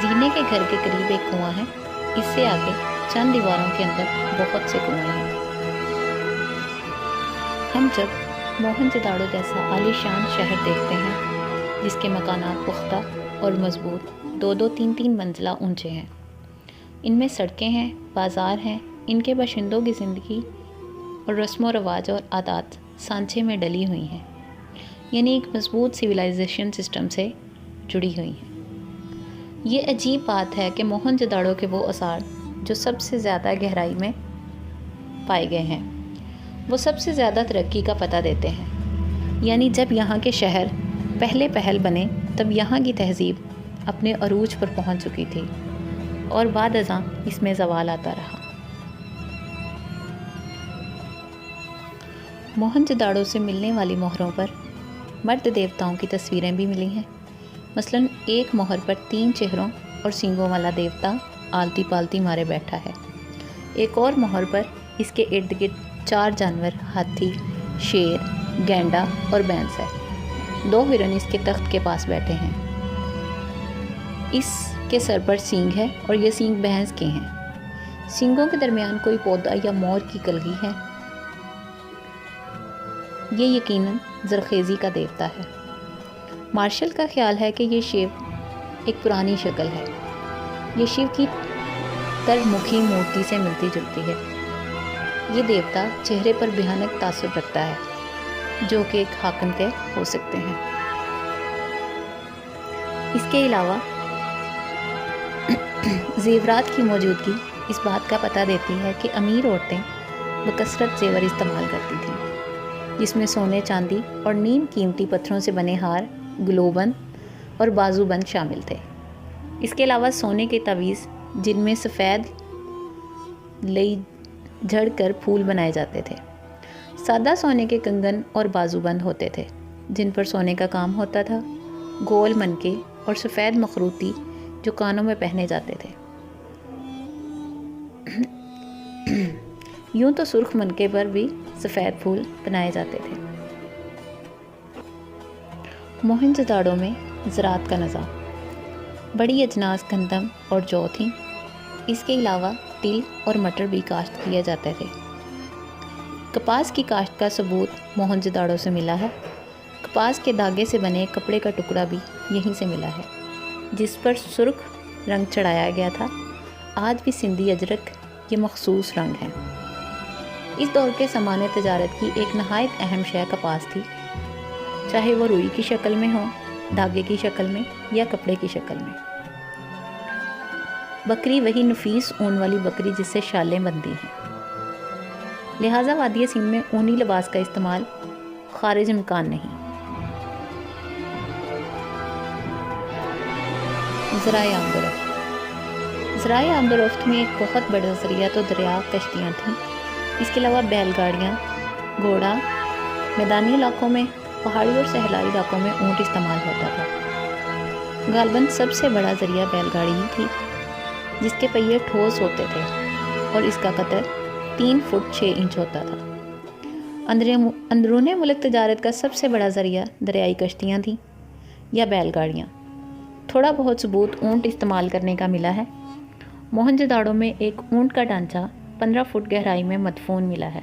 زینے کے گھر کے قریب ایک کنواں ہے، اس سے آگے چند دیواروں کے اندر بہت سے کنویں ہیں۔ ہم جب موہنجوداڑو جیسا عالی شان شہر دیکھتے ہیں جس کے مکانات پختہ اور مضبوط 2-2 3-3 منزلہ اونچے ہیں، ان میں سڑکیں ہیں، بازار ہیں، ان کے باشندوں کی زندگی اور رسم و رواج اور عادات سانچے میں ڈلی ہوئی ہیں، یعنی ایک مضبوط سویلائزیشن سسٹم سے جڑی ہوئی ہیں۔ یہ عجیب بات ہے کہ موہنجوداڑو کے وہ آثار جو سب سے زیادہ گہرائی میں پائے گئے ہیں وہ سب سے زیادہ ترقی کا پتہ دیتے ہیں، یعنی جب یہاں کے شہر پہل بنے تب یہاں کی تہذیب اپنے عروج پر پہنچ چکی تھی اور بعد ازاں اس میں زوال آتا رہا۔ موہنجوداڑو سے ملنے والی مہروں پر مرد دیوتاؤں کی تصویریں بھی ملی ہیں، مثلاً ایک مہر پر 3 چہروں اور سینگوں والا دیوتا آلتی پالتی مارے بیٹھا ہے، ایک اور مہر پر اس کے ارد گرد 4 جانور ہاتھی، شیر، گینڈا اور بھینس ہے، 2 ہرن اس کے تخت کے پاس بیٹھے ہیں، اس کے سر پر سینگ ہے اور یہ سینگ بھینس کے ہیں، سینگوں کے درمیان کوئی پودا یا مور کی کلگی ہے، یہ یقیناً زرخیزی کا دیوتا ہے۔ مارشل کا خیال ہے کہ یہ شیو ایک پرانی شکل ہے، یہ شیو کی ترمکھی مورتی سے ملتی جلتی ہے، یہ دیوتا چہرے پر بھیانک تاثر رکھتا ہے جو کہ ایک حاکم کے ہو سکتے ہیں۔ اس کے علاوہ زیورات کی موجودگی اس بات کا پتہ دیتی ہے کہ امیر عورتیں بکثرت زیور استعمال کرتی تھیں، جس میں سونے، چاندی اور نیم قیمتی پتھروں سے بنے ہار، گلوبند اور بازو بند شامل تھے۔ اس کے علاوہ سونے کے تعویذ جن میں سفید لئی جھڑ کر پھول بنائے جاتے تھے، سادہ سونے کے کنگن اور بازو بند ہوتے تھے جن پر سونے کا کام ہوتا تھا، گول منکے اور سفید مخروطی جو کانوں میں پہنے جاتے تھے۔ یوں تو سرخ منکے پر بھی سفید پھول بنائے جاتے تھے۔ موہنجوداڑو میں زراعت کا نظام، بڑی اجناس گندم اور جو تھیں، اس کے علاوہ تل اور مٹر بھی کاشت کیے جاتے تھے۔ کپاس کی کاشت کا ثبوت موہنجوداڑو سے ملا ہے، کپاس کے دھاگے سے بنے کپڑے کا ٹکڑا بھی یہیں سے ملا ہے جس پر سرخ رنگ چڑھایا گیا تھا، آج بھی سندھی اجرک یہ مخصوص رنگ ہے۔ اس دور کے سامان تجارت کی ایک نہایت اہم شے کپاس تھی، چاہے وہ روئی کی شکل میں ہو، دھاگے کی شکل میں یا کپڑے کی شکل میں۔ بکری وہی نفیس اون والی بکری جس سے شالیں بنتی ہیں، لہٰذا وادی سندھ میں اونی لباس کا استعمال خارج امکان نہیں۔ ذرائع آمد و رفت، ذرائع آمد و رفت میں ایک بہت بڑا ذریعہ تو دریا کشتیاں تھیں، اس کے علاوہ بیل گاڑیاں، گھوڑا، میدانی علاقوں میں، پہاڑی اور صحرائی علاقوں میں اونٹ استعمال ہوتا تھا۔ غالباً سب سے بڑا ذریعہ بیل گاڑی ہی تھی جس کے پہیے ٹھوس ہوتے تھے اور اس کا قطر 3 فٹ 6 انچ ہوتا تھا۔ اندرون ملک تجارت کا سب سے بڑا ذریعہ دریائی کشتیاں تھیں یا بیل گاڑیاں۔ تھوڑا بہت ثبوت اونٹ استعمال کرنے کا ملا ہے، موہنجوداڑو میں ایک اونٹ کا ڈھانچہ 15 فٹ گہرائی میں مدفون ملا ہے،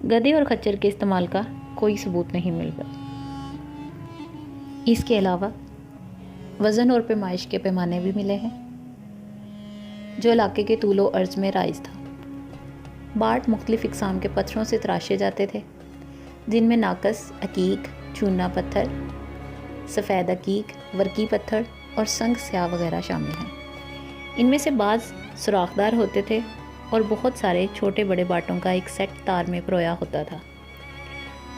گدھے اور خچر کے استعمال کا کوئی ثبوت نہیں مل پا۔ اس کے علاوہ وزن اور پیمائش کے پیمانے بھی ملے ہیں جو علاقے کے طول و عرض میں رائج تھا۔ باٹ مختلف اقسام کے پتھروں سے تراشے جاتے تھے جن میں ناقص، عقیق، چونا پتھر، سفید عقیق، ورقی پتھر اور سنگ سیاہ وغیرہ شامل ہیں۔ ان میں سے بعض سوراخدار ہوتے تھے اور بہت سارے چھوٹے بڑے باٹوں کا ایک سیٹ تار میں پرویا ہوتا تھا۔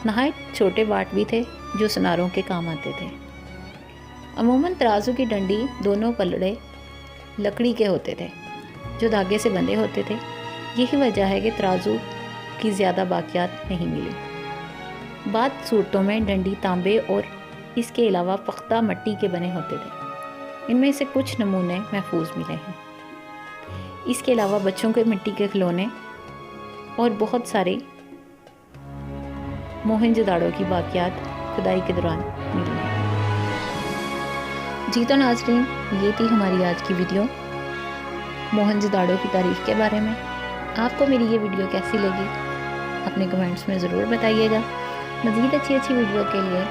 نہایت چھوٹے باٹ بھی تھے جو سناروں کے کام آتے تھے۔ عموماً ترازو کی ڈنڈی دونوں پلڑے لکڑی کے ہوتے تھے جو دھاگے سے بندھے ہوتے تھے، یہی وجہ ہے کہ ترازو کی زیادہ باقیات نہیں ملی۔ بعض صورتوں میں ڈنڈی تانبے اور اس کے علاوہ پختہ مٹی کے بنے ہوتے تھے، ان میں سے کچھ نمونے محفوظ ملے ہیں۔ اس کے علاوہ بچوں کے مٹی کے کھلونے اور بہت ساری موہنجوداڑو کی باقیات کھدائی کے دوران ملی ہیں۔ جی تو ناظرین، یہ تھی ہماری آج کی ویڈیو موہنجوداڑو کی تاریخ کے بارے میں۔ آپ کو میری یہ ویڈیو کیسی لگی اپنے کمنٹس میں ضرور بتائیے گا۔ مزید اچھی ویڈیو کے لیے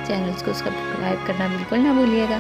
چینلز کو سبسکرائب کرنا بالکل نہ بھولیے گا۔